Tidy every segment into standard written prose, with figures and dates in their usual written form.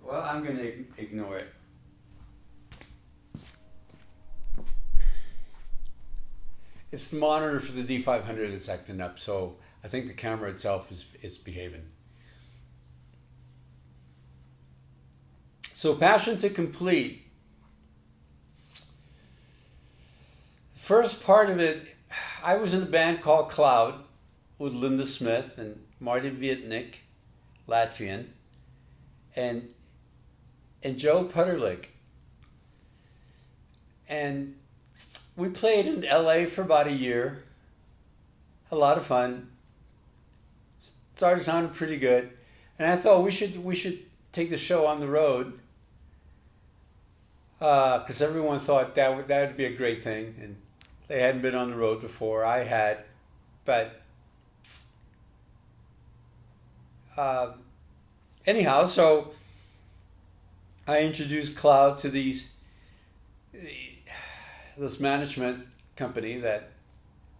Well, I'm going to ignore it. It's the monitor for the D500 that's acting up, so I think the camera itself is behaving. So, Passion to Complete. The first part of it, I was in a band called Cloud with Linda Smith and Marty Vietnik, Latvian, and Joe Putterlick. And we played in LA for about a year. Had a lot of fun. Started sounding pretty good. And I thought we should take the show on the road. Because everyone thought that would be a great thing. And they hadn't been on the road before. I had. But anyhow, so I introduced Cloud to this management company that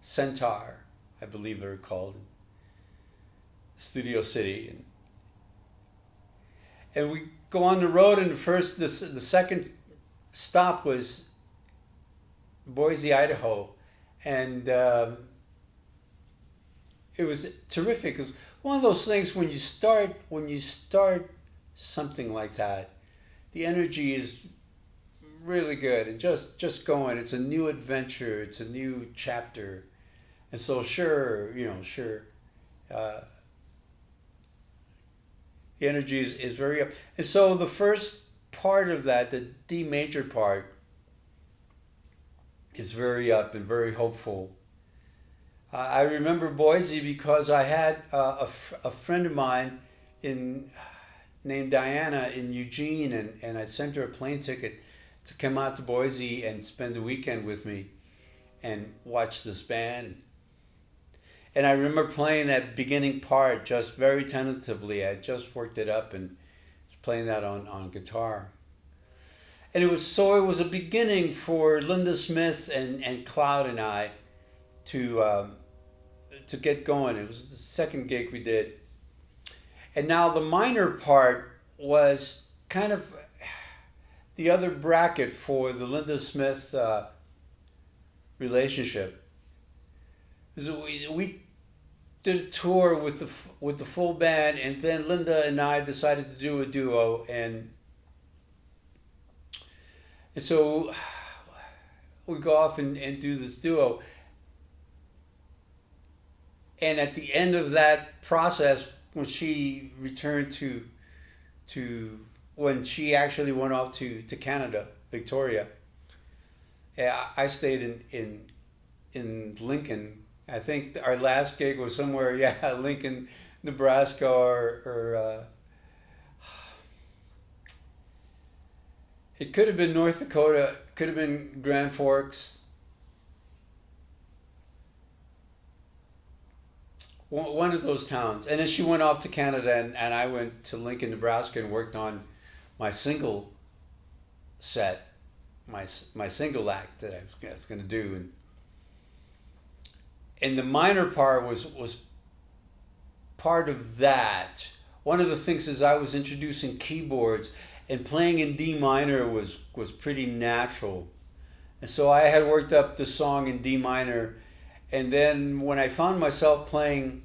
Centaur, I believe they're called, Studio City, and we go on the road. And the second stop was Boise, Idaho, and it was terrific. It was one of those things when you start something like that, the energy is really good and just going. It's a new adventure. It's a new chapter, and so sure. The energy is very up, and so the first part of that, the D major part, is very up and very hopeful. I remember Boise because I had a friend of mine named Diana in Eugene, and I sent her a plane ticket to come out to Boise and spend the weekend with me and watch this band. And I remember playing that beginning part just very tentatively. I just worked it up and was playing that on guitar. And it was a beginning for Linda Smith and Cloud and I to get going. It was the second gig we did. And now the minor part was kind of the other bracket for the Linda Smith relationship. So we did a tour with the full band, and then Linda and I decided to do a duo, and so we go off and do this duo. And at the end of that process, when she returned when she actually went off to Canada, Victoria, I stayed in Lincoln. I think our last gig was somewhere, Lincoln, Nebraska, or it could have been North Dakota, could have been Grand Forks. One of those towns. And then she went off to Canada, and I went to Lincoln, Nebraska, and worked on my single set, my single act that I was going to do. And the minor part was part of that. One of the things is I was introducing keyboards, and playing in D minor was pretty natural. And so I had worked up the song in D minor, and then when I found myself playing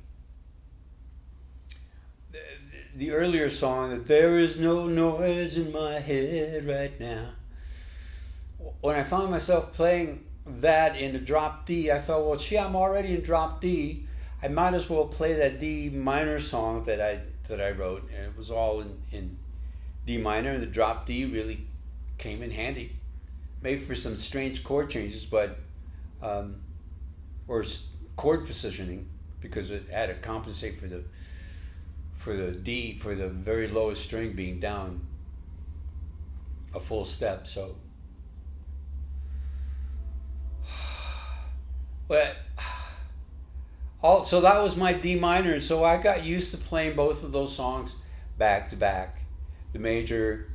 the earlier song, that there is no noise in my head right now, when I found myself playing that in a drop D, I thought, well, I'm already in drop D. I might as well play that D minor song that I wrote, and it was all in D minor, and the drop D really came in handy. Made for some strange chord changes, but or chord positioning, because it had to compensate for the D, for the very lowest string being down a full step. So, so that was my D minor. So I got used to playing both of those songs back to back, the major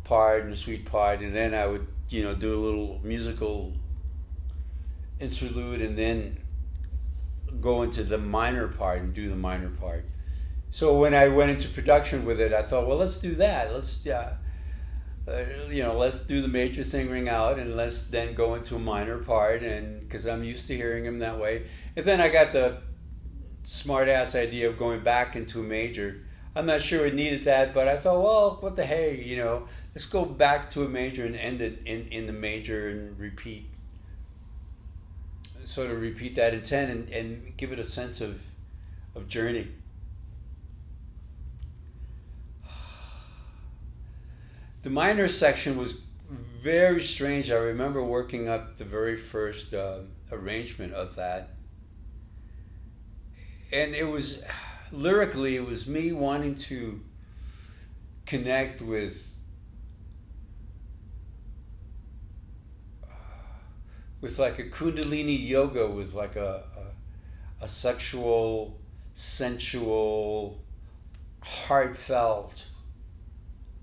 part and the sweet part, and then I would do a little musical interlude, and then go into the minor part and do the minor part. So when I went into production with it, I thought, well, let's do that. Let's do the major thing ring out, and let's then go into a minor part, and because I'm used to hearing him that way. And then I got the smart ass idea of going back into a major. I'm not sure it needed that, but I thought, well, what the hey, let's go back to a major and end it in the major and sort of repeat that intent and give it a sense of journey. The minor section was very strange. I remember working up the very first arrangement of that. And it was, lyrically, it was me wanting to connect with like a Kundalini yoga, with like a sexual, sensual, heartfelt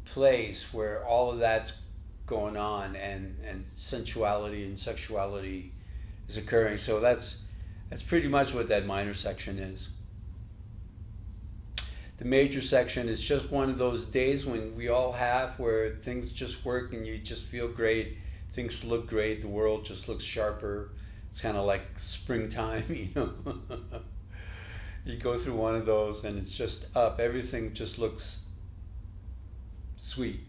place where all of that's going on, and sensuality and sexuality is occurring. So that's pretty much what that minor section is. The major section is just one of those days when we all have, where things just work and you just feel great, things look great, the world just looks sharper. It's kind of like springtime, You go through one of those and it's just up, everything just looks sweet.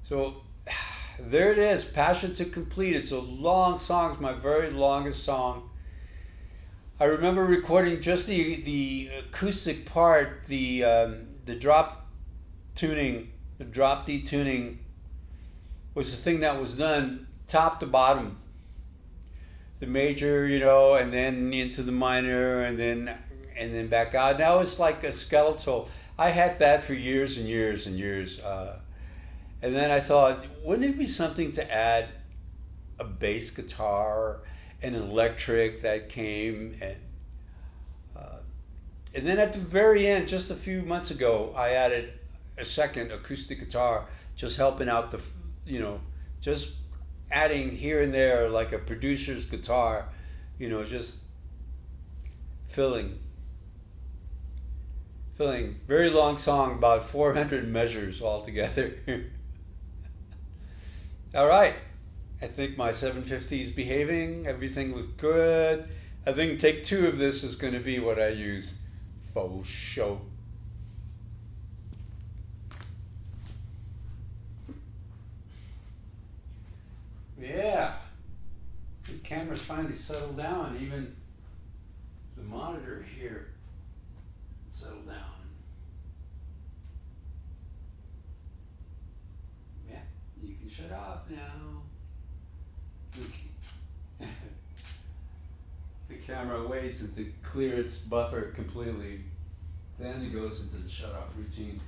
So there it is, Passion to Complete. It's a long song. It's my very longest song. I remember recording just the acoustic part, the drop tuning, the drop D tuning was the thing that was done top to bottom. The major, and then into the minor, and then back out. Now it's like a skeletal. I had that for years and years and years. And then I thought, wouldn't it be something to add a bass guitar, an electric that came, and then at the very end, just a few months ago, I added a second acoustic guitar, just helping out just adding here and there like a producer's guitar, just filling. Very long song, about 400 measures altogether. All right. I think my 750 is behaving. Everything was good. I think take 2 of this is going to be what I use. Faux show. Yeah. The camera's finally settled down. Even the monitor here settled down. Yeah, you can shut off now. The camera waits to clear its buffer completely. Then it goes into the shut off routine.